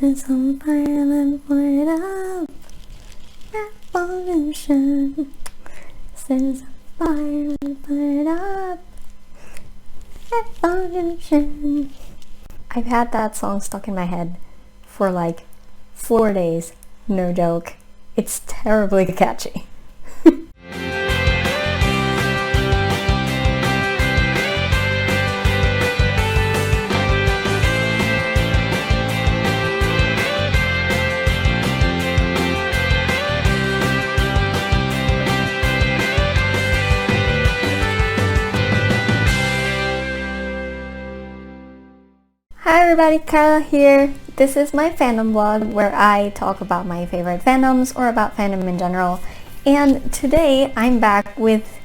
It's on fire, let's burn it up. Revolution. There's a fire, let's burn it up. Revolution. I've had that song stuck in my head for like 4 days, no joke. It's terribly catchy. Hi everybody, Carla here. This is my fandom blog where I talk about my favorite fandoms or about fandom in general. And today I'm back with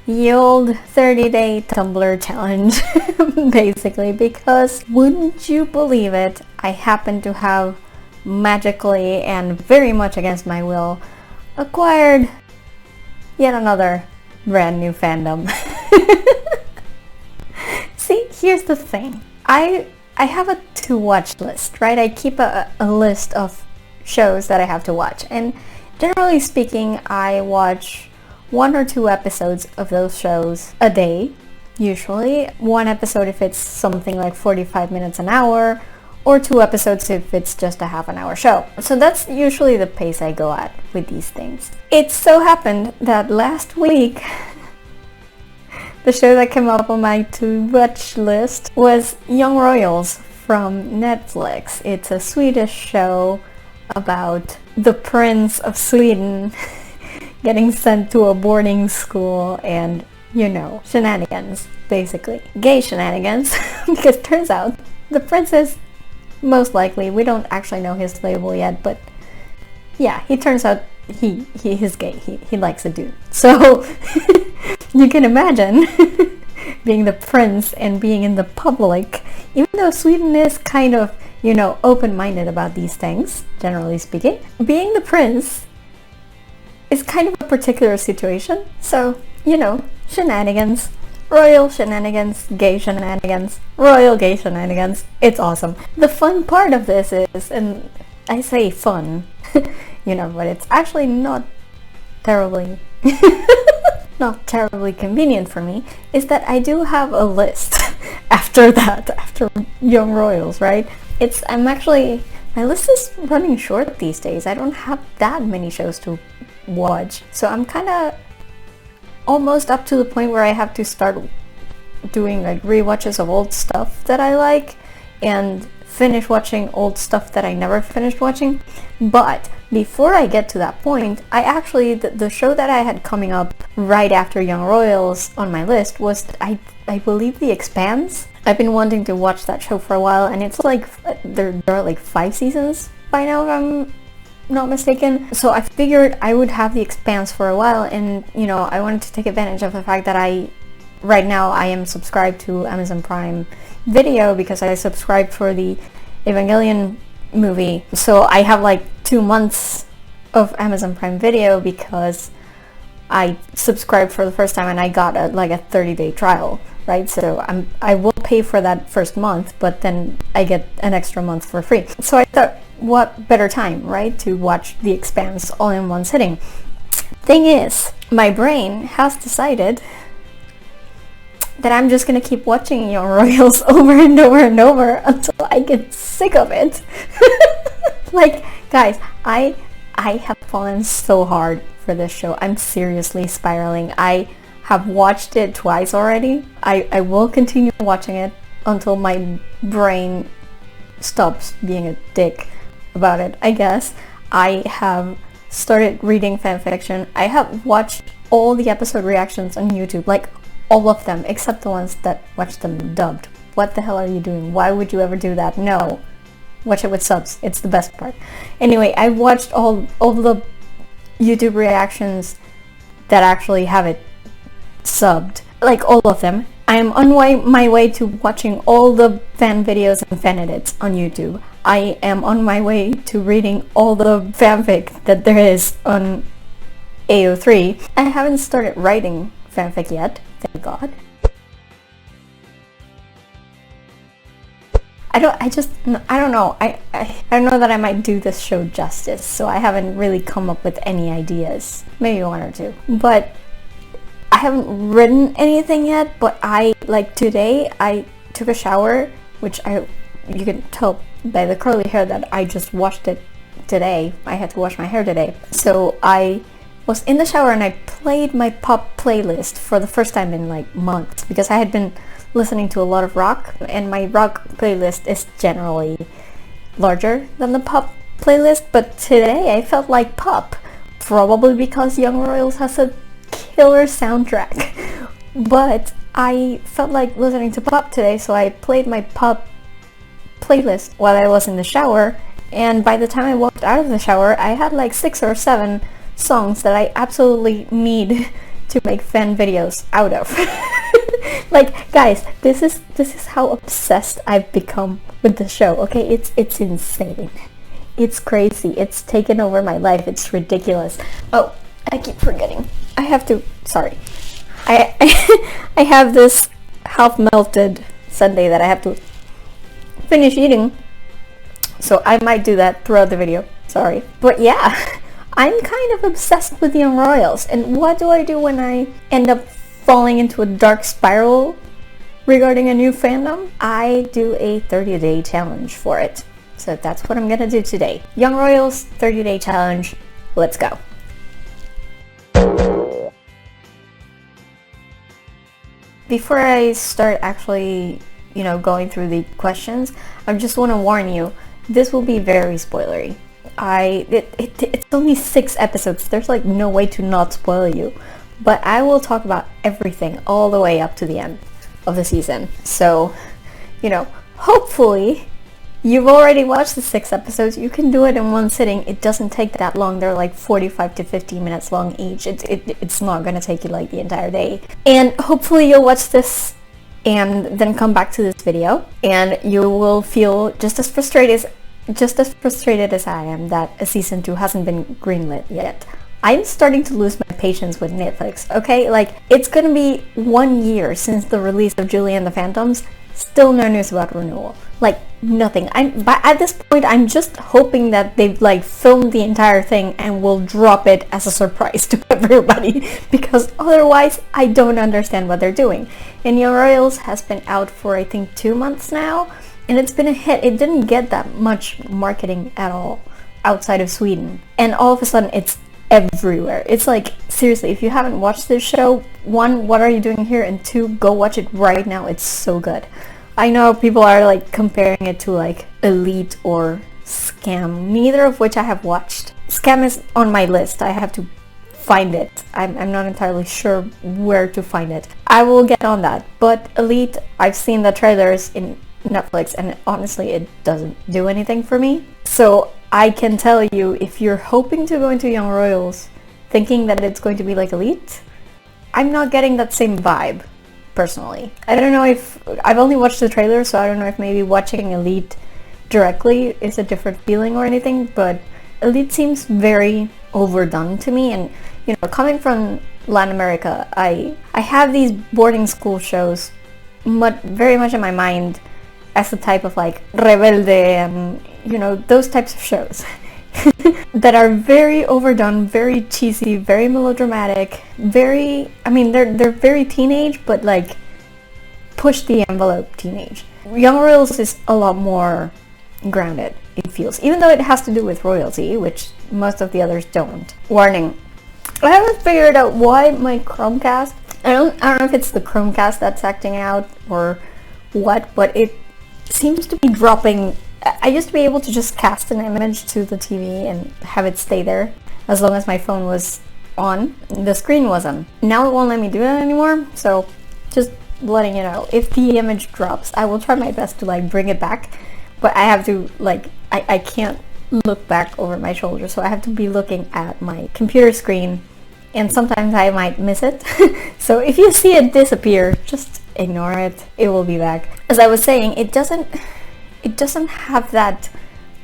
the old 30-day Tumblr challenge, basically, because wouldn't you believe it, I happen to have magically and very much against my will acquired yet another brand new fandom. See, here's the thing. I have a to-watch list, right? I keep a list of shows that I have to watch, and generally speaking, I watch 1 or 2 episodes of those shows a day, usually. 1 episode if it's something like 45 minutes an hour, or 2 episodes if it's just a half-an-hour show. So that's usually the pace I go at with these things. It so happened that last week, the show that came up on my to-watch list was Young Royals from Netflix. It's a Swedish show about the Prince of Sweden getting sent to a boarding school and, you know, shenanigans, basically. Gay shenanigans, because turns out the prince is most likely, we don't actually know his label yet, but yeah, he turns out he is gay. He likes a dude. So you can imagine being the prince and being in the public, even though Sweden is kind of, you know, open-minded about these things, generally speaking. Being the prince is kind of a particular situation. So, you know, shenanigans, royal shenanigans, gay shenanigans, royal gay shenanigans. It's awesome. The fun part of this is, and I say fun, you know, but it's actually not terribly not terribly convenient for me, is that I do have a list after that, after Young Royals, right? My list is running short these days. I don't have that many shows to watch, so I'm kind of almost up to the point where I have to start doing like rewatches of old stuff that I like and finish watching old stuff that I never finished watching. But before I get to that point, I actually, the show that I had coming up right after Young Royals on my list was, I believe, The Expanse. I've been wanting to watch that show for a while, and it's like, there are like 5 seasons by now, if I'm not mistaken. So I figured I would have The Expanse for a while, and, you know, I wanted to take advantage of the fact that right now I am subscribed to Amazon Prime Video because I subscribed for the Evangelion movie. So I have like 2 months of Amazon Prime Video because I subscribed for the first time and I got a 30-day trial, right? So I will pay for that first month, but then I get an extra month for free. So I thought, what better time, right, to watch The Expanse all in one sitting. Thing is, my brain has decided that I'm just gonna keep watching Young Royals over and over and over until I get sick of it. Like, guys, I have fallen so hard for this show. I'm seriously spiraling. I have watched it twice already. I will continue watching it until my brain stops being a dick about it, I guess. I have started reading fanfiction. I have watched all the episode reactions on YouTube, like all of them, except the ones that watch them dubbed. What the hell are you doing? Why would you ever do that? No. Watch it with subs. It's the best part. Anyway, I watched all the YouTube reactions that actually have it subbed. Like all of them. I am on my way to watching all the fan videos and fan edits on YouTube. I am on my way to reading all the fanfic that there is on AO3. I haven't started writing fanfic yet, thank God. I don't know. I don't know that I might do this show justice, so I haven't really come up with any ideas. Maybe one or two. But I haven't written anything yet, but like today, I took a shower, which you can tell by the curly hair that I just washed it today. I had to wash my hair today. So I was in the shower and I played my pop playlist for the first time in like months, because I had been listening to a lot of rock, and my rock playlist is generally larger than the pop playlist, but today I felt like pop, probably because Young Royals has a killer soundtrack. But I felt like listening to pop today, so I played my pop playlist while I was in the shower, and by the time I walked out of the shower, I had like 6 or 7 songs that I absolutely need to make fan videos out of. Like, guys, this is how obsessed I've become with the show. Okay, it's insane. It's crazy. It's taken over my life. It's ridiculous. Oh, I keep forgetting. I have to. Sorry. I have this half melted sundae that I have to finish eating. So I might do that throughout the video. Sorry. But yeah, I'm kind of obsessed with Young Royals. And what do I do when I end up falling into a dark spiral regarding a new fandom? I do a 30-day challenge for it. So that's what I'm gonna do today. Young Royals 30-day challenge. Let's go. Before I start actually, going through the questions, I just want to warn you, this will be very spoilery. It's only 6 episodes. There's like no way to not spoil you. But I will talk about everything all the way up to the end of the season. So, hopefully you've already watched the 6 episodes. You can do it in one sitting. It doesn't take that long. They're like 45 to 50 minutes long each. It's not going to take you like the entire day. And hopefully you'll watch this and then come back to this video, and you will feel just as frustrated as I am that a season 2 hasn't been greenlit yet. I'm starting to lose my patience with Netflix, okay? Like, it's gonna be 1 year since the release of Julie and the Phantoms, still no news about renewal. Like, nothing. At this point, I'm just hoping that they've, like, filmed the entire thing and will drop it as a surprise to everybody, because otherwise, I don't understand what they're doing. And Young Royals has been out for, I think, 2 months now, and it's been a hit. It didn't get that much marketing at all outside of Sweden. And all of a sudden, it's everywhere. It's like, seriously, if you haven't watched this show, 1, what are you doing here? And 2, go watch it right now. It's so good. I know people are like comparing it to like Elite or Scam, neither of which I have watched. Scam is on my list. I have to find it. I'm not entirely sure where to find it. I will get on that. But Elite, I've seen the trailers in Netflix, and honestly, it doesn't do anything for me. So I can tell you, if you're hoping to go into Young Royals thinking that it's going to be like Elite, I'm not getting that same vibe, personally. I don't know if... I've only watched the trailer, so I don't know if maybe watching Elite directly is a different feeling or anything, but Elite seems very overdone to me. And, coming from Latin America, I have these boarding school shows very much in my mind as the type of like Rebelde and those types of shows that are very overdone, very cheesy, very melodramatic, they're very teenage, but like push the envelope teenage. Young Royals is a lot more grounded, it feels, even though it has to do with royalty, which most of the others don't. Warning, I haven't figured out why my Chromecast, I don't know if it's the Chromecast that's acting out or what, but it seems to be dropping. I used to be able to just cast an image to the TV and have it stay there as long as my phone was on, the screen wasn't. Now it won't let me do that anymore, so just letting you know. If the image drops, I will try my best to like bring it back, but I have to I can't look back over my shoulder, so I have to be looking at my computer screen, and sometimes I might miss it. So if you see it disappear, just ignore it. It will be back. As I was saying, it doesn't have that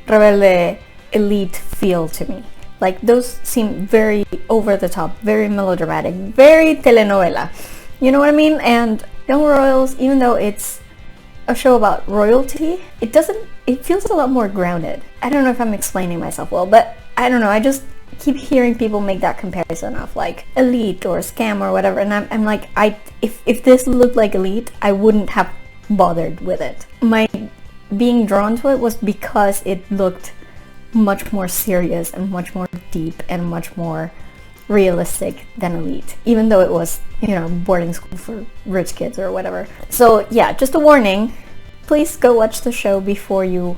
Rebelde Elite feel to me. Like, those seem very over the top, very melodramatic, very telenovela. You know what I mean? And Young Royals, even though it's a show about royalty, it feels a lot more grounded. I don't know if I'm explaining myself well, but I don't know, I just keep hearing people make that comparison of like Elite or Scam or whatever, and I'm like, if this looked like Elite, I wouldn't have bothered with it. My being drawn to it was because it looked much more serious and much more deep and much more realistic than Elite, even though it was, boarding school for rich kids or whatever. So yeah, just a warning, please go watch the show before you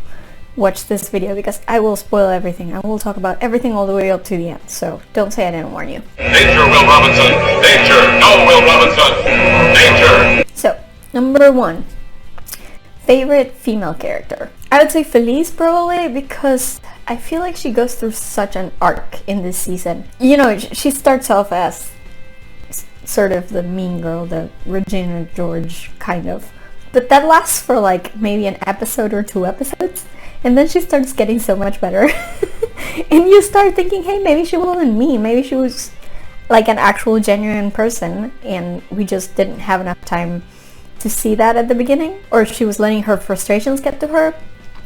watch this video, because I will spoil everything. I will talk about everything all the way up to the end, so don't say I didn't warn you. Danger, Will Robinson! Danger! No, Will Robinson! Danger! So, number 1. Favorite female character. I would say Felice probably, because I feel like she goes through such an arc in this season. She starts off as sort of the mean girl, the Regina George kind of. But that lasts for like maybe an episode or 2 episodes. And then she starts getting so much better. And you start thinking, hey, maybe she wasn't mean. Maybe she was like an actual genuine person. And we just didn't have enough time to see that at the beginning. Or she was letting her frustrations get to her.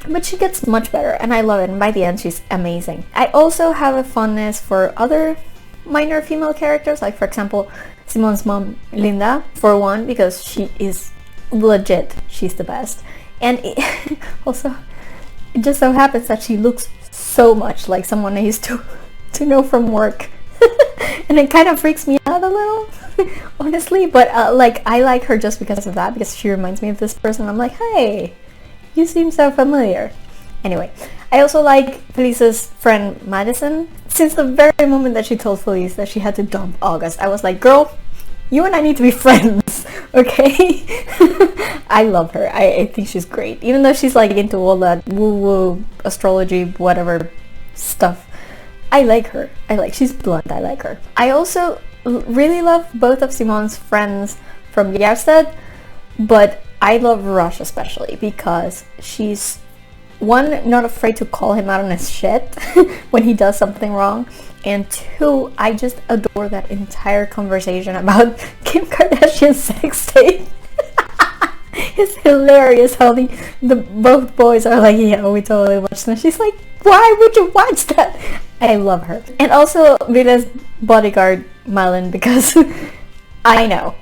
But she gets much better. And I love it. And by the end, she's amazing. I also have a fondness for other minor female characters. Like, for example, Simon's mom, Linda, for one. Because she is legit. She's the best. And also, it just so happens that she looks so much like someone I used to know from work. And it kind of freaks me out a little, honestly. But I like her just because of that, because she reminds me of this person. I'm like, hey, you seem so familiar. Anyway, I also like Felice's friend Madison. Since the very moment that she told Felice that she had to dump August, I was like, girl, you and I need to be friends, okay? I love her. I think she's great. Even though she's like into all that woo-woo astrology, whatever stuff. I like her. She's blunt. I like her. I also really love both of Simon's friends from Gjerstad, but I love Rush especially because she's, one, not afraid to call him out on his shit when he does something wrong. And 2, I just adore that entire conversation about Kim Kardashian's sex tape. It's hilarious how both boys are like, yeah, we totally watched them. She's like, why would you watch that? I love her. And also Ville's bodyguard, Malin, because I know.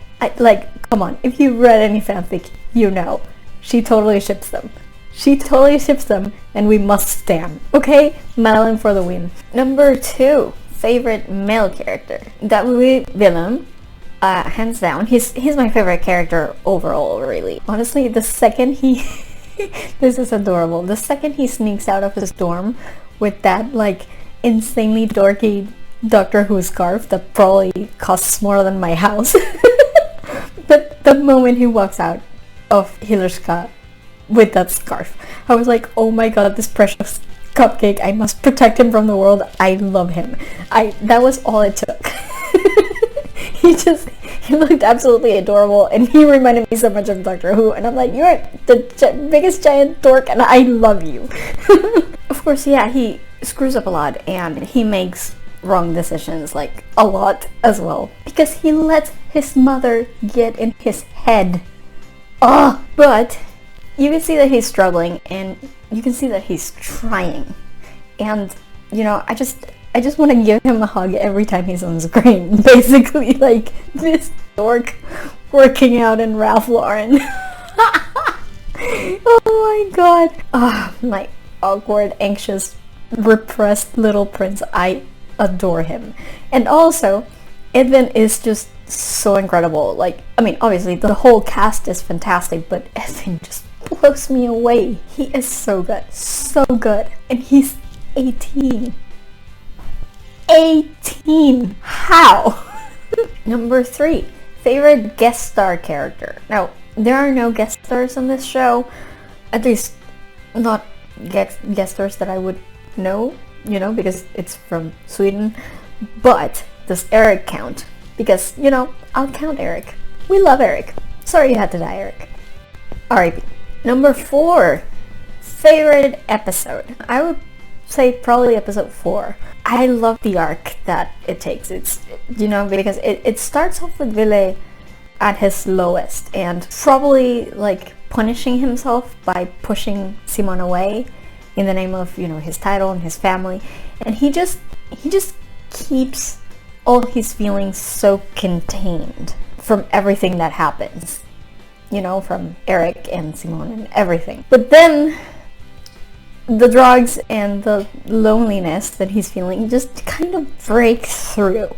Come on, if you read any fanfic, you know. She totally ships them. And we must stand. Okay? Malin for the win. Number 2, favorite male character. That would be Willem. Hands down. He's my favorite character overall, really. Honestly, the second he... this is adorable. The second he sneaks out of his dorm with that, like, insanely dorky Doctor Who scarf that probably costs more than my house. But the moment he walks out of Hillerska with that scarf, I was like, oh my god, this precious cupcake, I must protect him from the world. I love him. That was all it took. He looked absolutely adorable, and he reminded me so much of Doctor Who, and I'm like, you're the biggest giant dork, and I love you. Of course, yeah, he screws up a lot, and he makes wrong decisions, like, a lot as well, because he lets his mother get in his head. Ugh! But you can see that he's struggling, and you can see that he's trying. And, I just want to give him a hug every time he's on screen. Basically, like, this dork working out in Ralph Lauren. Oh my god. My awkward, anxious, repressed little prince. I adore him. And also, Edwin is just so incredible. Like, I mean, obviously, the whole cast is fantastic, but Edwin just blows me away. He is so good. So good. And he's 18. 18! How? Number 3, favorite guest star character. Now, there are no guest stars on this show, at least not guest stars that I would know, because it's from Sweden. But does Eric count? Because, I'll count Eric. We love Eric. Sorry you had to die, Eric. R.I.P. Number 4, favorite episode. I would say probably episode 4. I love the arc that it takes. It's, because it starts off with Ville at his lowest, and probably, like, punishing himself by pushing Simon away in the name of, his title and his family. And he just keeps all his feelings so contained from everything that happens, from Eric and Simon and everything. But then the drugs and the loneliness that he's feeling just kind of breaks through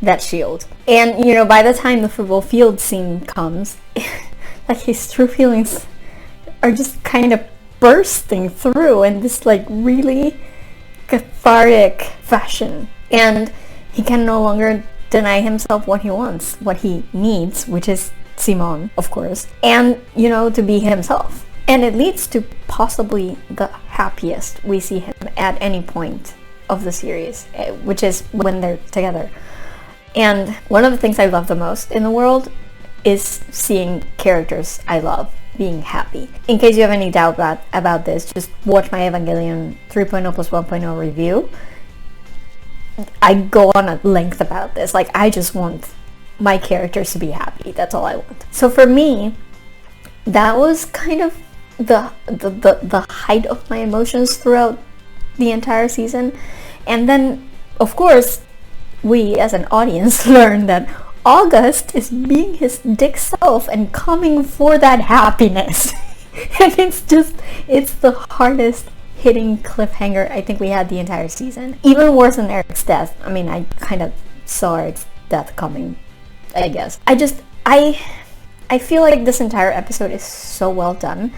that shield. And, by the time the football field scene comes, like, his true feelings are just kind of bursting through in this, like, really cathartic fashion. And he can no longer deny himself what he wants, what he needs, which is Simon, of course, and, to be himself. And it leads to possibly the happiest we see him at any point of the series, which is when they're together. And one of the things I love the most in the world is seeing characters I love being happy. In case you have any doubt about this, just watch my Evangelion 3.0 plus 1.0 review. I go on at length about this. Like, I just want my characters to be happy. That's all I want. So for me, that was kind of the height of my emotions throughout the entire season. And then, of course, we as an audience learn that August is being his dick self and coming for that happiness. And it's the hardest hitting cliffhanger I think we had the entire season. Even worse than Eric's death. I mean, I kind of saw Eric's death coming, I guess. I feel like this entire episode is so well done.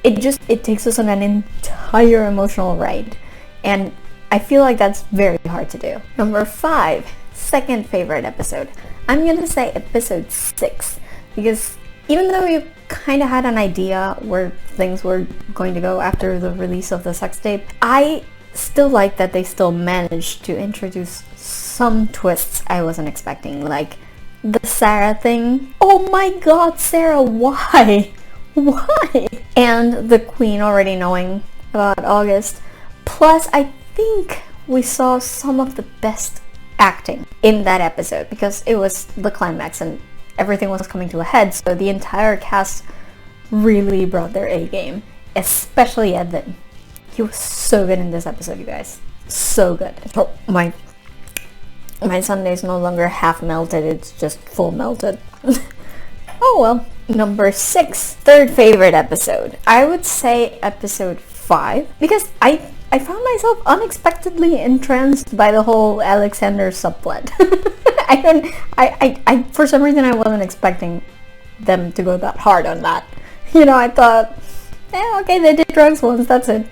It takes us on an entire emotional ride. And I feel like that's very hard to do. Number 5, second favorite episode. I'm gonna say episode 6, because even though you kind of had an idea where things were going to go after the release of the sex tape, I still like that they still managed to introduce some twists I wasn't expecting, like the Sarah thing. Oh my god, Sarah, why? Why? And the Queen already knowing about August. Plus, I think we saw some of the best acting in that episode, because it was the climax and everything was coming to a head, so the entire cast really brought their A game, especially Edvin. He was so good in this episode, you guys. So good. So my sundae is no longer half melted, it's just full melted. Oh well. Number 6, third favorite episode. I would say episode 5, because I found myself unexpectedly entranced by the whole Alexander subplot. I for some reason I wasn't expecting them to go that hard on that. I thought, okay, they did drugs once, that's it.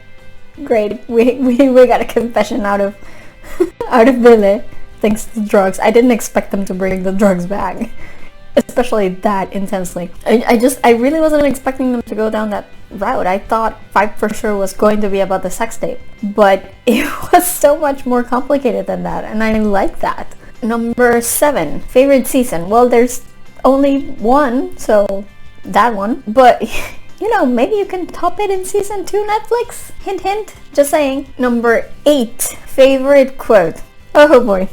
Great, we got a confession out of Ville thanks to drugs. I didn't expect them to bring the drugs back, especially that intensely. I really wasn't expecting them to go down that route. I thought 5 for sure was going to be about the sex tape, but it was so much more complicated than that, and I like that. Number 7, favorite season. Well, there's only one, so that one, but maybe you can top it in season 2 Netflix. Hint hint, just saying. Number 8, favorite quote. Oh boy,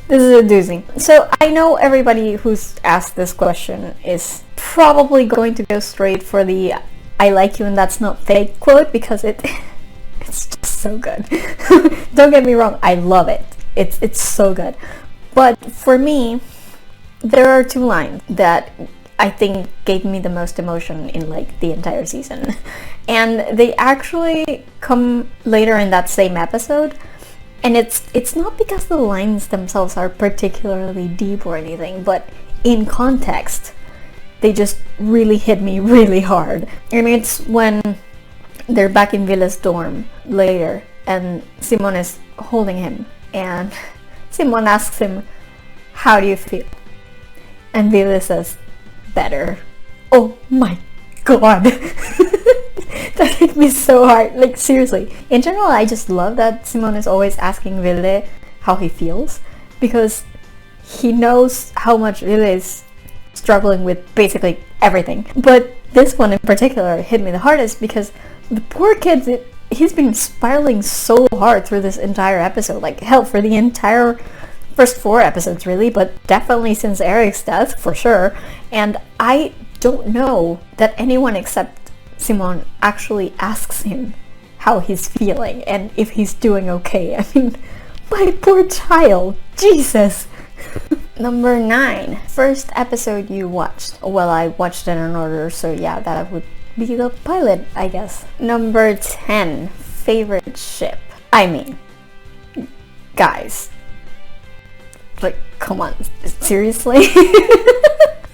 this is a doozy. So I know everybody who's asked this question is probably going to go straight for the "I like you and that's not fake" quote, because it's just so good. Don't get me wrong, I love it. It's so good. But for me, there are 2 lines that I think gave me the most emotion in like the entire season. And they actually come later in that same episode. And it's not because the lines themselves are particularly deep or anything, but in context, they just really hit me really hard. And it's when they're back in Ville's dorm later, and Simon is holding him, and Simon asks him, "How do you feel?" And Ville says, "Better." Oh my god. That hit me so hard. Like, seriously. In general, I just love that Simon is always asking Ville how he feels, because he knows how much Ville is struggling with basically everything. But this one in particular hit me the hardest, because the poor kid, he's been spiraling so hard through this entire episode. Like, hell, for the entire first 4 episodes really, but definitely since Eric's death, for sure. And I don't know that anyone except Simon actually asks him how he's feeling and if he's doing okay. I mean, my poor child, Jesus. Number 9, first episode you watched. Well, I watched it in order, so yeah, that would be the pilot, I guess. Number 10, favorite ship. I mean, guys, like, come on, seriously?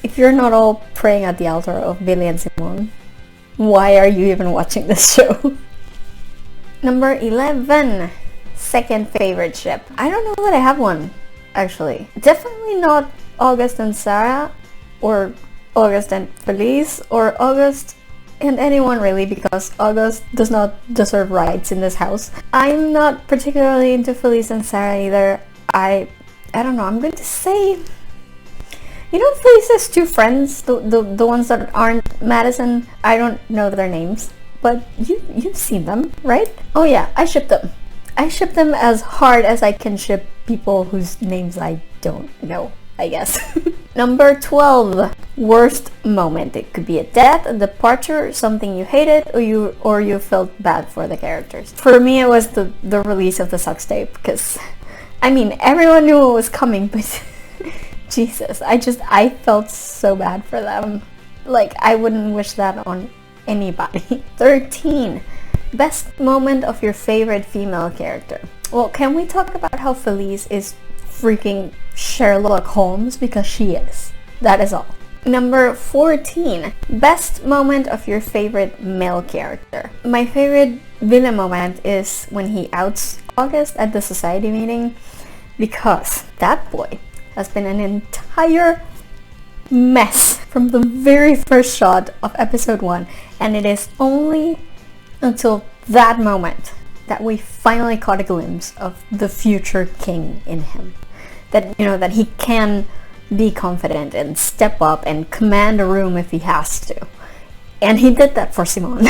If you're not all praying at the altar of Billy and Simon, why are you even watching this show? Number 11, second favorite ship. I don't know that I have one, actually. Definitely not August and Sarah, or August and Felice, or August and anyone really, because August does not deserve rights in this house. I'm not particularly into Felice and Sarah either. I don't know, I'm going to say, you know, Felice's two friends, the ones that aren't Madison, I don't know their names, but you've seen them, right? Oh yeah, I ship them. I ship them as hard as I can ship people whose names I don't know, I guess. Number 12, worst moment. It could be a death, a departure, something you hated, or you felt bad for the characters. For me, it was the release of the Sucks tape, because, I mean, everyone knew it was coming, but Jesus, I felt so bad for them. Like, I wouldn't wish that on anybody. 13, best moment of your favorite female character. Well, can we talk about how Felice is freaking Sherlock Holmes? Because she is. That is all. Number 14, best moment of your favorite male character. My favorite villain moment is when he outs August at the society meeting, because that boy has been an entire mess from the very first shot of episode 1, and it is only until that moment that we finally caught a glimpse of the future king in him. That, you know, that he can be confident and step up and command a room if he has to. And he did that for Simon.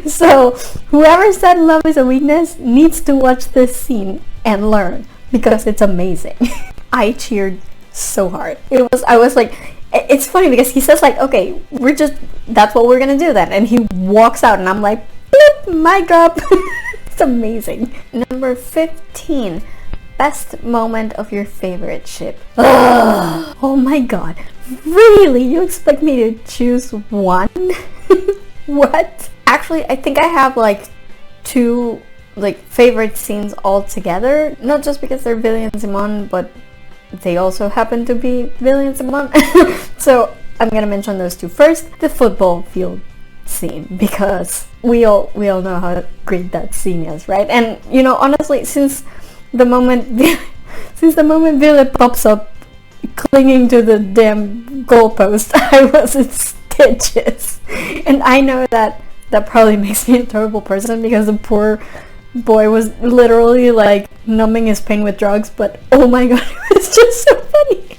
So whoever said love is a weakness needs to watch this scene and learn, because it's amazing. I cheered so hard. I was like, it's funny because he says like, okay, that's what we're gonna do then. And he walks out and I'm like, bloop, mic drop. It's amazing. Number 15, best moment of your favorite ship. Ugh. Oh my god. Really? You expect me to choose one? What? Actually, I think I have like 2 like favorite scenes all together. Not just because they're Billy and Simon, but they also happen to be Billy and Simon. So I'm gonna mention those 2 first. The football field scene, because we all know how great that scene is, right? And you know, honestly, since the moment Billy pops up clinging to the damn goalpost, I was in stitches. And I know that probably makes me a terrible person, because the poor boy was literally like numbing his pain with drugs, but oh my god, it was just so funny.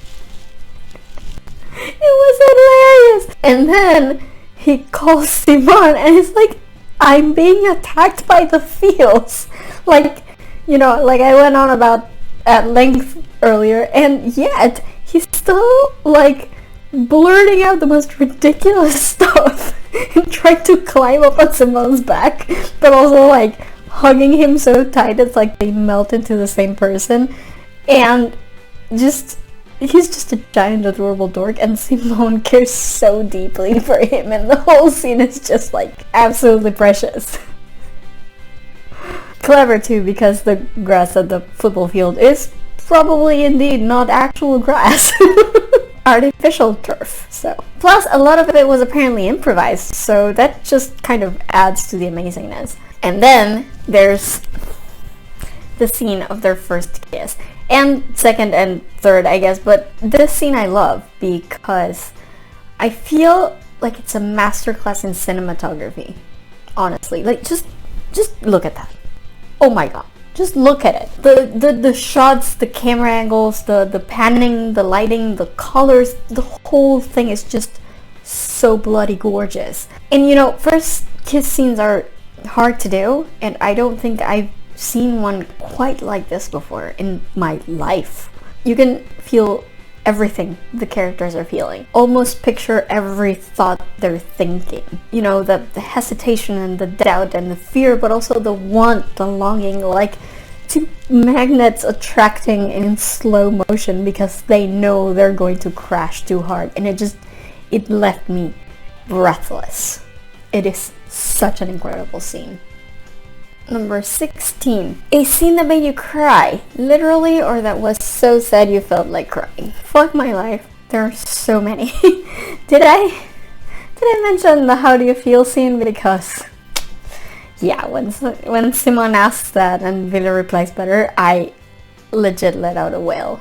It was hilarious. And then he calls Simon and it's like, I'm being attacked by the feels. Like, you know, like I went on about at length earlier, and yet he's still like blurting out the most ridiculous stuff and trying to climb up on Simon's back, but also like hugging him so tight it's like they melt into the same person. And he's just a giant adorable dork, and Simone cares so deeply for him, and the whole scene is just like absolutely precious. Clever too, because the grass at the football field is probably indeed not actual grass. Artificial turf. So plus a lot of it was apparently improvised, so that just kind of adds to the amazingness. And then there's the scene of their first kiss, and second and third, I guess, but this scene I love because I feel like it's a masterclass in cinematography. Honestly, like just look at that. Oh my god, just look at it. The shots, the camera angles, the panning, the lighting, the colors, the whole thing is just so bloody gorgeous. And you know, first kiss scenes are hard to do, and I don't think I've seen one quite like this before in my life. You can feel everything the characters are feeling. Almost picture every thought they're thinking. You know, the hesitation and the doubt and the fear, but also the want, the longing, like two magnets attracting in slow motion because they know they're going to crash too hard. And it left me breathless. It is such an incredible scene. Number 16. A scene that made you cry, literally, or that was so sad you felt like crying. Fuck my life. There are so many. Did I mention the how do you feel scene? Because yeah, when Simon asks that and Villa replies better, I legit let out a wail.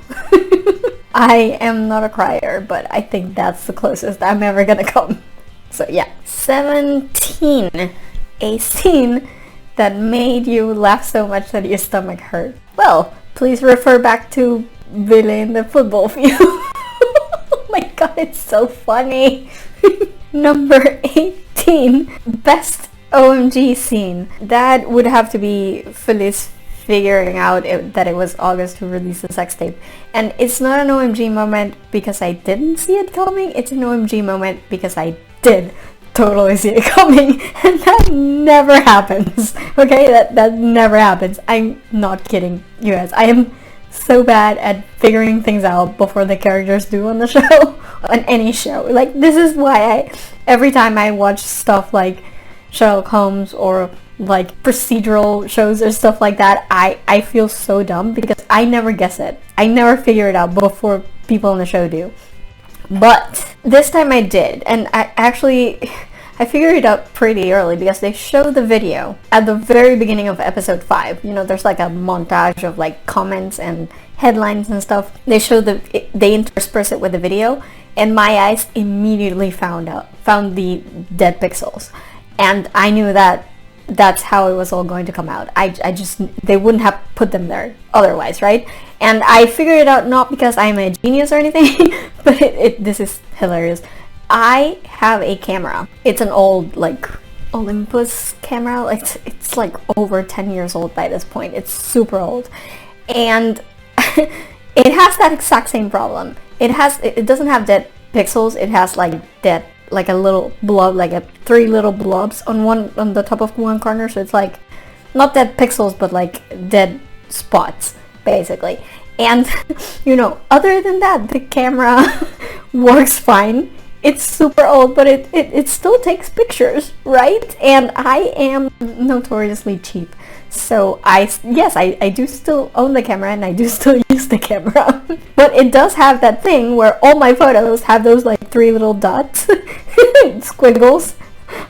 I am not a crier, but I think that's the closest I'm ever gonna come. So yeah. 17. A scene that made you laugh so much that your stomach hurt. Well, please refer back to Billy in the football field. Oh my god, it's so funny. Number 18. Best OMG scene. That would have to be Felice figuring out that it was August who released the sex tape. And it's not an OMG moment because I didn't see it coming. It's an OMG moment because I did totally see it coming, and that never happens. Okay, that never happens. I'm not kidding, you guys. I am so bad at figuring things out before the characters do on the show, on any show. Like, this is why every time I watch stuff like Sherlock Holmes or like procedural shows or stuff like that, I feel so dumb because I never guess it. I never figure it out before people on the show do. But this time I did, and I figured it out pretty early because they show the video at the very beginning of episode 5. You know, there's like a montage of like comments and headlines and stuff. They intersperse it with the video, and my eyes immediately found the dead pixels, and I knew that that's how it was all going to come out. They wouldn't have put them there otherwise, right? And I figured it out not because I'm a genius or anything, but this is hilarious. I have a camera. It's an old, like, Olympus camera. Like, it's like over 10 years old by this point. It's super old. And it has that exact same problem. It doesn't have dead pixels. It has like a little blob, like 3 little blobs on the top of one corner. So it's like not dead pixels, but like dead spots, basically. And you know, other than that, the camera works fine. It's super old, but it still takes pictures, right? And I am notoriously cheap. So I do still own the camera, and I do still use the camera. But it does have that thing where all my photos have those like 3 little dots, squiggles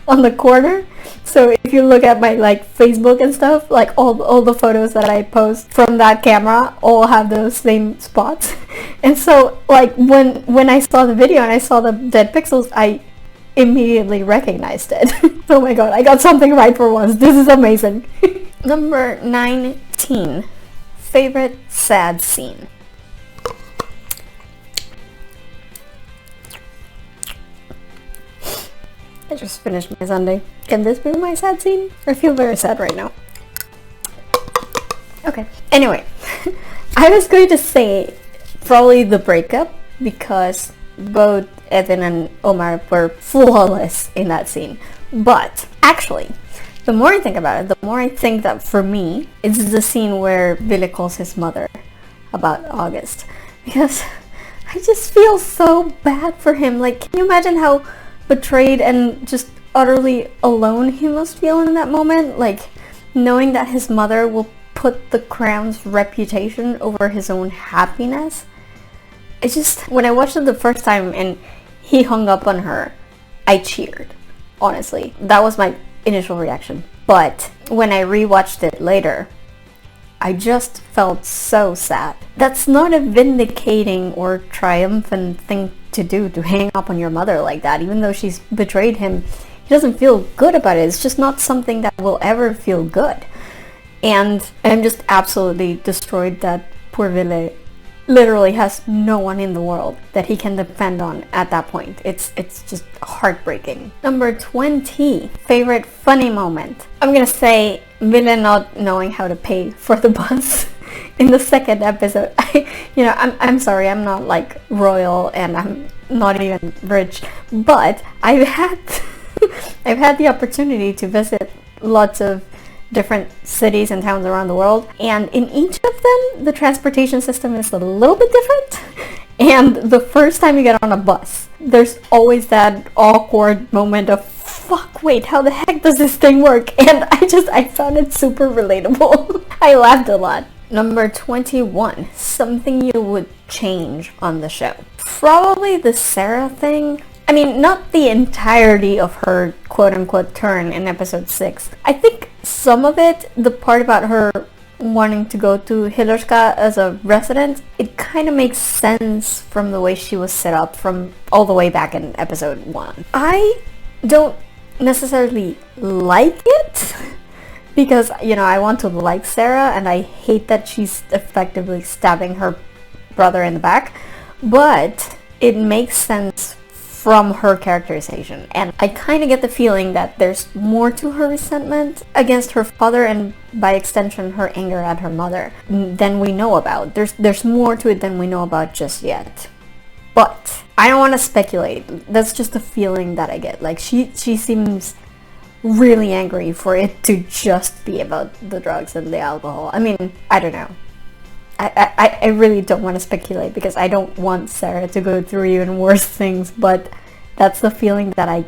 on the corner. So if you look at my like Facebook and stuff, like all the photos that I post from that camera all have those same spots. And so like when I saw the video and I saw the dead pixels, I immediately recognized it. Oh my god, I got something right for once. This is amazing. Number 19. Favorite sad scene. I just finished my sundae. Can this be my sad scene? I feel very sad right now. Okay. Anyway, I was going to say probably the breakup because both Evan and Omar were flawless in that scene. But actually, the more I think about it, the more I think that for me, it's the scene where Billy calls his mother about August. Because I just feel so bad for him. Like, can you imagine how betrayed and just utterly alone he must feel in that moment? Like, knowing that his mother will put the crown's reputation over his own happiness. It's just, when I watched it the first time and he hung up on her, I cheered. Honestly, that was my initial reaction. But when I rewatched it later, I just felt so sad. That's not a vindicating or triumphant thing to do, to hang up on your mother like that. Even though she's betrayed him, he doesn't feel good about it. It's just not something that will ever feel good. And I'm just absolutely destroyed that poor Ville literally has no one in the world that he can depend on at that point. It's just heartbreaking. Number 20, favorite funny moment. I'm gonna say Ville not knowing how to pay for the bus in the second episode, I'm sorry, I'm not like royal and I'm not even rich, but I've had I've had the opportunity to visit lots of different cities and towns around the world, and in each of them the transportation system is a little bit different. And the first time you get on a bus, there's always that awkward moment of, fuck, wait, how the heck does this thing work? And I found it super relatable. I laughed a lot. Number 21, something you would change on the show. Probably the Sarah thing. I mean, not the entirety of her quote-unquote turn in episode 6. I think some of it, the part about her wanting to go to Hillerska as a resident, it kind of makes sense from the way she was set up from all the way back in episode 1. I don't necessarily like it because, I want to like Sarah and I hate that she's effectively stabbing her brother in the back, but it makes sense from her characterization, and I kind of get the feeling that there's more to her resentment against her father and by extension her anger at her mother than we know about. There's more to it than we know about just yet. But I don't want to speculate. That's just the feeling that I get. Like she seems really angry for it to just be about the drugs and the alcohol. I mean, I don't know. I really don't want to speculate because I don't want Sarah to go through even worse things, but that's the feeling that I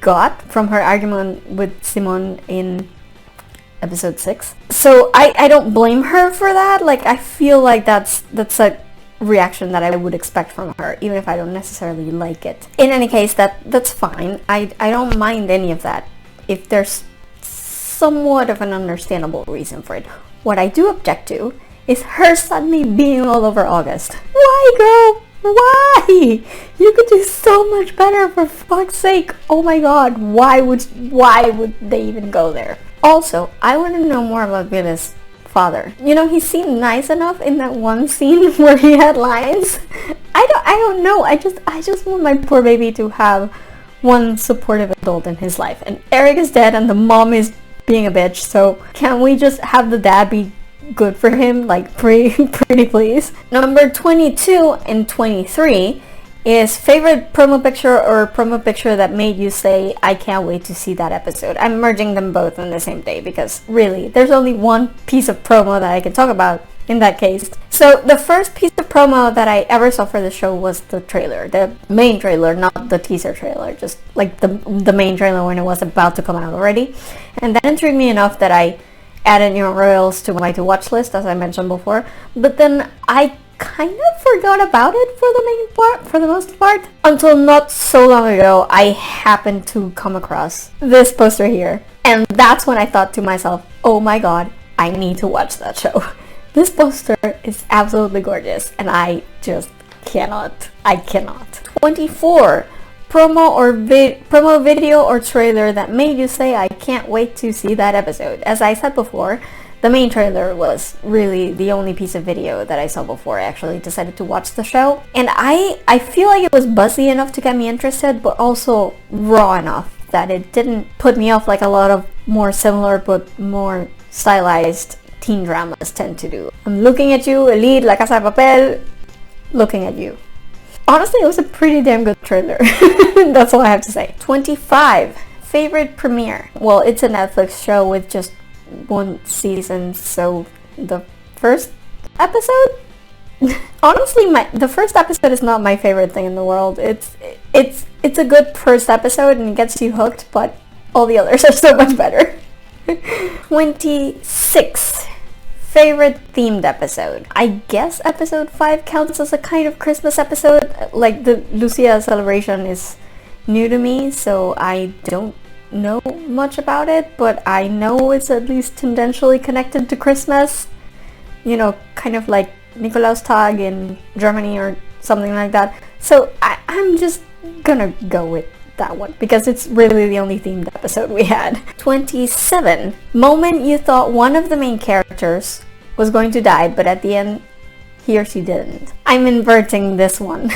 got from her argument with Simon in episode 6. So I don't blame her for that. Like, I feel like that's a reaction that I would expect from her, even if I don't necessarily like it. In any case, that's fine. I don't mind any of that if there's somewhat of an understandable reason for it. What I do object to is her suddenly being all over August. Why, girl? Why? You could do so much better, for fuck's sake. Oh my god, why would they even go there? Also, I want to know more about Billy's father. He seemed nice enough in that one scene where he had lines. I don't know. I just want my poor baby to have one supportive adult in his life. And Eric is dead and the mom is being a bitch, so can we just have the dad be good for him, like pretty please. Number 22 and 23 is favorite promo picture or promo picture that made you say, I can't wait to see that episode. I'm merging them both on the same day because really there's only one piece of promo that I can talk about in that case. So the first piece of promo that I ever saw for the show was the trailer, the main trailer, not the teaser trailer, just like the main trailer when it was about to come out already. And that intrigued me enough that I added Royals to my to-watch list, as I mentioned before, but then I kind of forgot about it for the most part, until not so long ago I happened to come across this poster here, and that's when I thought to myself, oh my god, I need to watch that show. This poster is absolutely gorgeous, and I just cannot. 24. Promo video or trailer that made you say, I can't wait to see that episode. As I said before, the main trailer was really the only piece of video that I saw before I actually decided to watch the show. And I feel like it was buzzy enough to get me interested, but also raw enough that it didn't put me off like a lot of more similar but more stylized teen dramas tend to do. I'm looking at you, Elite, La Casa de Papel, looking at you. Honestly, it was a pretty damn good trailer. That's all I have to say. 25. Favorite premiere. Well, it's a Netflix show with just one season, so the first episode? Honestly, the first episode is not my favorite thing in the world. It's a good first episode and it gets you hooked, but all the others are so much better. 26. Favorite themed episode. I guess episode 5 counts as a kind of Christmas episode. Like, the Lucia celebration is new to me, so I don't know much about it, but I know it's at least tangentially connected to Christmas. Kind of like Nikolaustag in Germany or something like that. So I'm just gonna go with that one because it's really the only themed episode we had. 27. Moment you thought one of the main characters was going to die, but at the end he or she didn't. I'm inverting this one.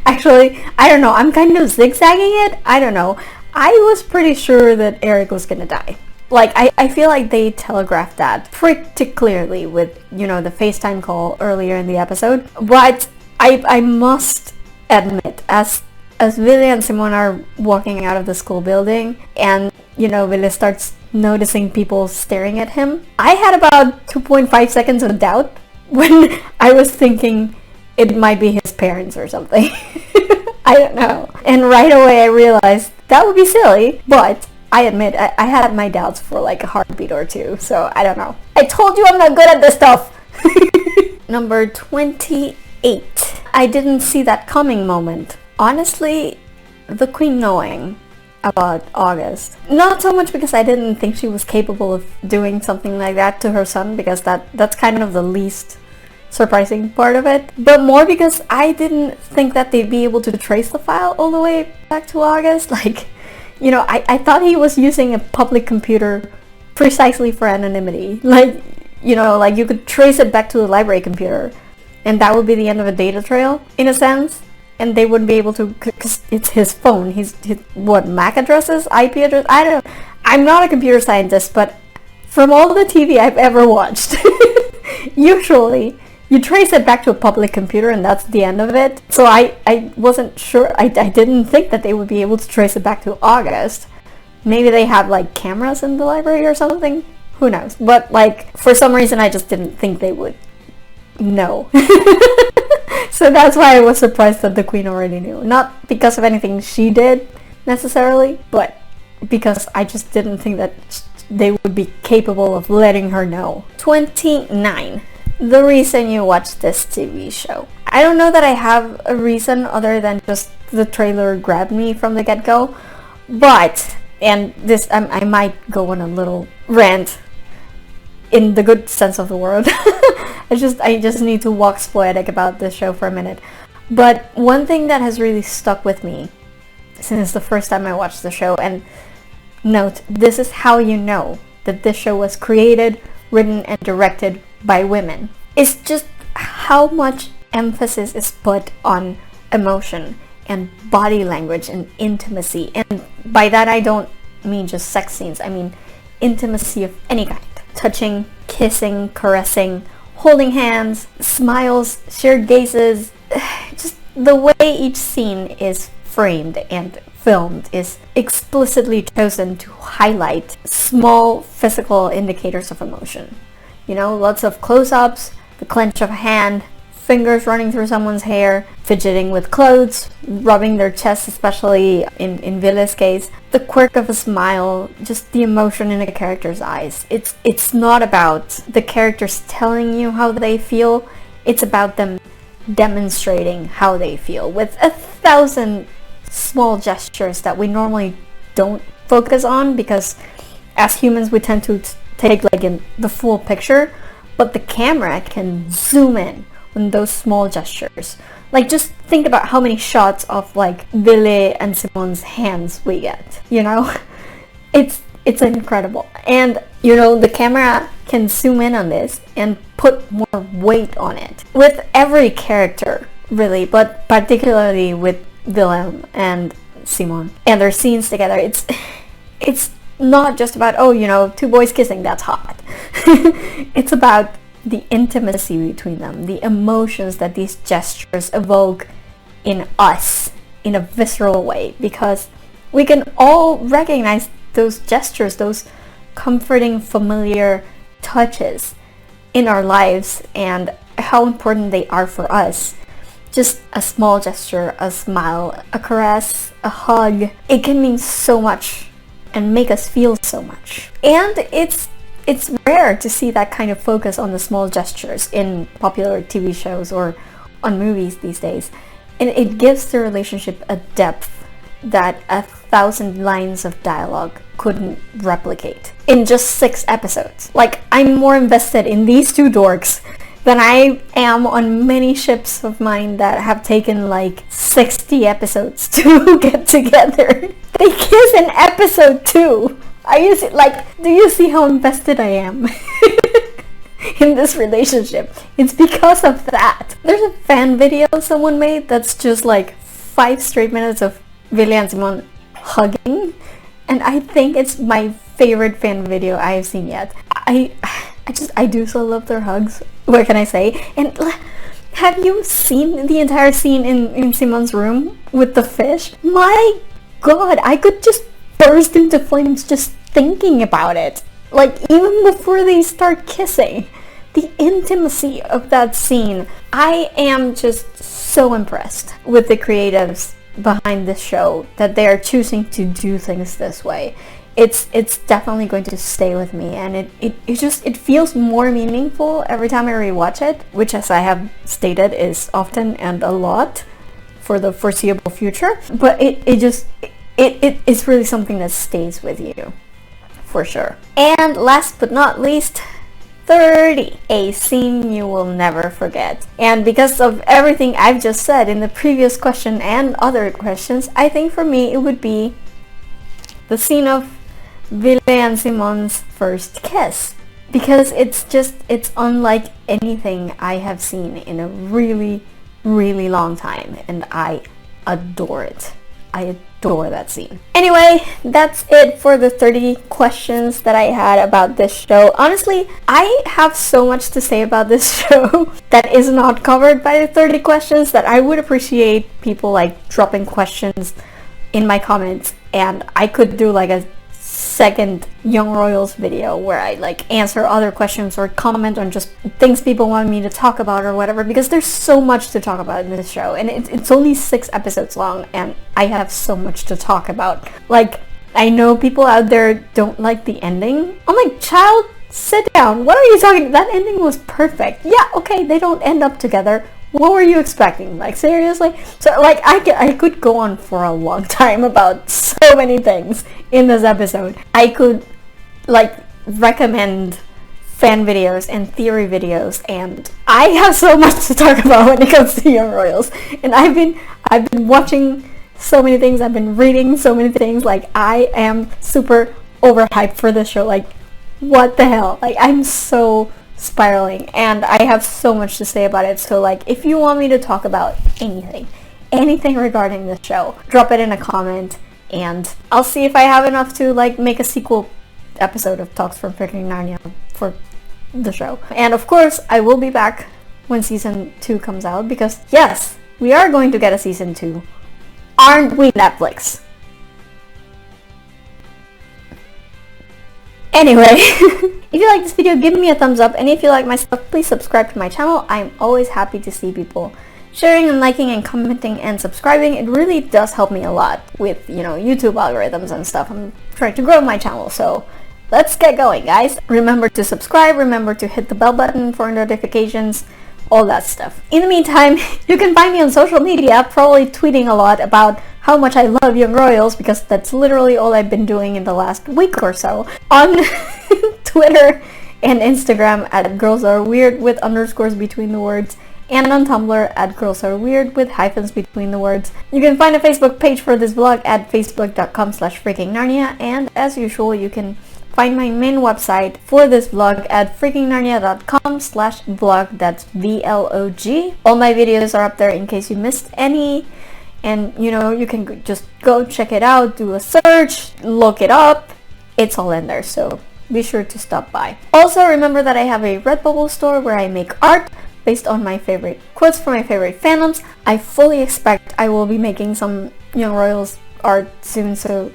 Actually, I don't know, I'm kind of zigzagging it. I don't know. I was pretty sure that Eric was gonna die. Like, I feel like they telegraphed that pretty clearly with, you know, the FaceTime call earlier in the episode. But I must admit, as Willy and Simon are walking out of the school building, and, you know, Willy starts noticing people staring at him, I had about 2.5 seconds of doubt when I was thinking it might be his parents or something. I don't know. And right away I realized that would be silly, but I admit, I had my doubts for like a heartbeat or two, so I don't know. I told you I'm not good at this stuff! Number 28. I didn't see that coming moment. Honestly, the Queen knowing about August. Not so much because I didn't think she was capable of doing something like that to her son, because that's kind of the least surprising part of it, but more because I didn't think that they'd be able to trace the file all the way back to August. Like, you know, I thought he was using a public computer precisely for anonymity. Like, you know, like you could trace it back to the library computer and that would be the end of a data trail, in a sense, and they wouldn't be able to, because it's his phone. His what, MAC addresses, IP address, I don't know. I'm not a computer scientist, but from all the TV I've ever watched, usually you trace it back to a public computer and that's the end of it. So I wasn't sure, I didn't think that they would be able to trace it back to August. Maybe they have like cameras in the library or something, who knows. But like, for some reason I just didn't think they would know. So that's why I was surprised that the Queen already knew. Not because of anything she did necessarily, but because I just didn't think that they would be capable of letting her know. 29. The reason you watch this TV show. I don't know that I have a reason other than just the trailer grabbed me from the get-go, but, and this, I might go on a little rant in the good sense of the word. I just need to wax poetic about this show for a minute. But one thing that has really stuck with me since the first time I watched the show, and note, this is how you know that this show was created, written, and directed by women. It's just how much emphasis is put on emotion and body language and intimacy. And by that I don't mean just sex scenes, I mean intimacy of any kind. Touching, kissing, caressing, holding hands, smiles, shared gazes. Just the way each scene is framed and filmed is explicitly chosen to highlight small physical indicators of emotion. You know, lots of close-ups, the clench of a hand, fingers running through someone's hair, fidgeting with clothes, rubbing their chest, especially in Villa's case, the quirk of a smile, just the emotion in a character's eyes. It's not about the characters telling you how they feel, it's about them demonstrating how they feel with 1,000 small gestures that we normally don't focus on, because as humans we tend to take like in the full picture, but the camera can zoom in on those small gestures. Like, just think about how many shots of like Willy and Simon's hands we get, you know? It's incredible. And you know, the camera can zoom in on this and put more weight on it with every character, really, but particularly with Willem and Simon and their scenes together. It's not just about, oh, you know, two boys kissing, that's hot. It's about the intimacy between them, the emotions that these gestures evoke in us in a visceral way, because we can all recognize those gestures, those comforting, familiar touches in our lives and how important they are for us. Just a small gesture, a smile, a caress, a hug, it can mean so much and make us feel so much. And it's rare to see that kind of focus on the small gestures in popular TV shows or on movies these days. And it gives the relationship a depth that 1,000 lines of dialogue couldn't replicate in just 6 episodes. Like, I'm more invested in these two dorks than I am on many ships of mine that have taken like 60 episodes to get together. They kiss in episode 2. Do you see how invested I am in this relationship? It's because of that. There's a fan video someone made that's just like 5 straight minutes of Willy and Simon hugging, and I think it's my favorite fan video I have seen yet. I do so love their hugs. What can I say? And have you seen the entire scene in Simon's room with the fish? My god, I could just burst into flames just thinking about it. Like, even before they start kissing. The intimacy of that scene. I am just so impressed with the creatives behind this show that they are choosing to do things this way. It's definitely going to stay with me, and it feels more meaningful every time I rewatch it, which, as I have stated, is often and a lot for the foreseeable future. But it's really something that stays with you, for sure. And last but not least, 30, a scene you will never forget. And because of everything I've just said in the previous question and other questions, I think for me it would be the scene of Ville and Simon's first kiss. Because it's unlike anything I have seen in a really, really long time, and I adore it. I adore that scene. Anyway, that's it for the 30 questions that I had about this show. Honestly, I have so much to say about this show that is not covered by the 30 questions that I would appreciate people like dropping questions in my comments, and I could do like a second Young Royals video where I like answer other questions or comment on just things people want me to talk about or whatever, because there's so much to talk about in this show, and it's only 6 episodes long, and I have so much to talk about. Like, I know people out there don't like the ending. I'm like, child, sit down. What are you talking? That ending was perfect. Yeah, okay, they don't end up together. What were you expecting? Like, seriously? So, like, I could go on for a long time about so many things in this episode. I could, like, recommend fan videos and theory videos, and I have so much to talk about when it comes to Young Royals. And I've been watching so many things. I've been reading so many things. Like, I am super overhyped for this show. Like, what the hell? Like, I'm so spiraling, and I have so much to say about it. So, like, if you want me to talk about anything regarding this show, drop it in a comment, and I'll see if I have enough to like make a sequel episode of Talks from Freaking Narnia for the show. And of course, I will be back when season 2 comes out, because yes, we are going to get a season 2. Aren't we, Netflix? Anyway, if you like this video, give me a thumbs up, and if you like my stuff, please subscribe to my channel. I'm always happy to see people sharing and liking and commenting and subscribing. It really does help me a lot with, you know, YouTube algorithms and stuff. I'm trying to grow my channel, so let's get going, guys. Remember to subscribe, remember to hit the bell button for notifications, all that stuff. In the meantime, you can find me on social media, probably tweeting a lot about how much I love Young Royals, because that's literally all I've been doing in the last week or so. On Twitter and Instagram at girlsareweird with underscores between the words, and on Tumblr at girlsareweird with hyphens between the words. You can find a Facebook page for this vlog at facebook.com/FreakingNarnia, and as usual, you can find my main website for this vlog at FreakingNarnia.com/vlog. That's VLOG. All my videos are up there in case you missed any. And, you know, you can just go check it out, do a search, look it up. It's all in there, so be sure to stop by. Also, remember that I have a Redbubble store where I make art based on my favorite quotes from my favorite fandoms. I fully expect I will be making some Young Royals art soon, so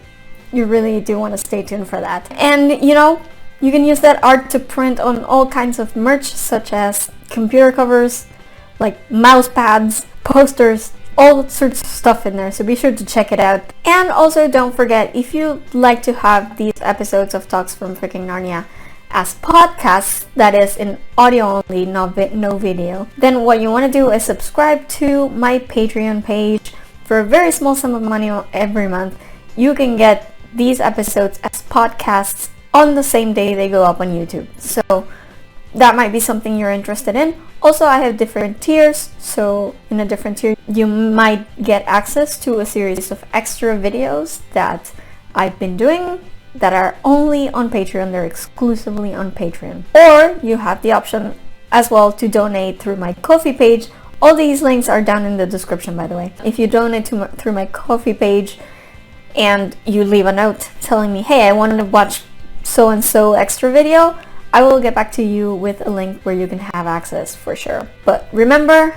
you really do want to stay tuned for that. And, you know, you can use that art to print on all kinds of merch, such as computer covers, like mouse pads, posters, all sorts of stuff in there, so be sure to check it out. And also, don't forget, if you like to have these episodes of Talks from Freaking Narnia as podcasts, that is in audio only, no video, then what you want to do is subscribe to my Patreon page. For a very small sum of money every month, you can get these episodes as podcasts on the same day they go up on YouTube. So that might be something you're interested in. Also, I have different tiers, so in a different tier you might get access to a series of extra videos that I've been doing that are only on Patreon. They're exclusively on Patreon. Or you have the option as well to donate through my Ko-fi page. All these links are down in the description, by the way. If you donate through my Ko-fi page and you leave a note telling me, hey, I wanted to watch so-and-so extra video, I will get back to you with a link where you can have access for sure. But remember,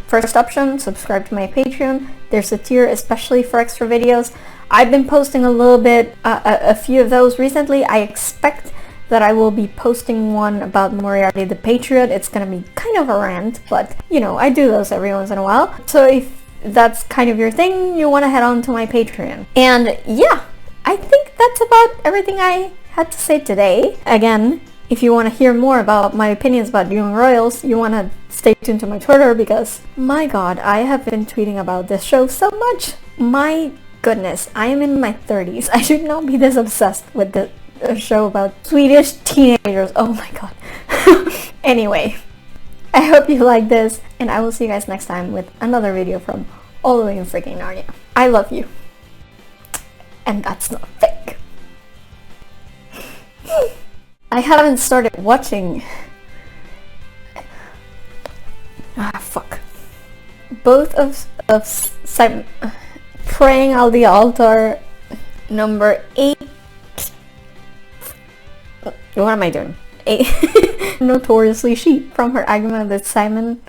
first option, subscribe to my Patreon. There's a tier especially for extra videos. I've been posting a little bit, a few of those recently. I expect that I will be posting one about Moriarty the Patriot. It's gonna be kind of a rant, but you know, I do those every once in a while. So if that's kind of your thing, you want to head on to my Patreon. And yeah, I think that's about everything I had to say today. Again, if you want to hear more about my opinions about doing Royals, you want to stay tuned to my Twitter, because my god, I have been tweeting about this show so much. My goodness, I am in my 30s. I should not be this obsessed with a show about Swedish teenagers. Oh my god. Anyway, I hope you like this, and I will see you guys next time with another video from all the way in freaking Narnia. I love you. And that's not fake. I haven't started watching... fuck. Both of Simon... Praying at the Altar number 8. What am I doing? 8. Notoriously She, from her argument that Simon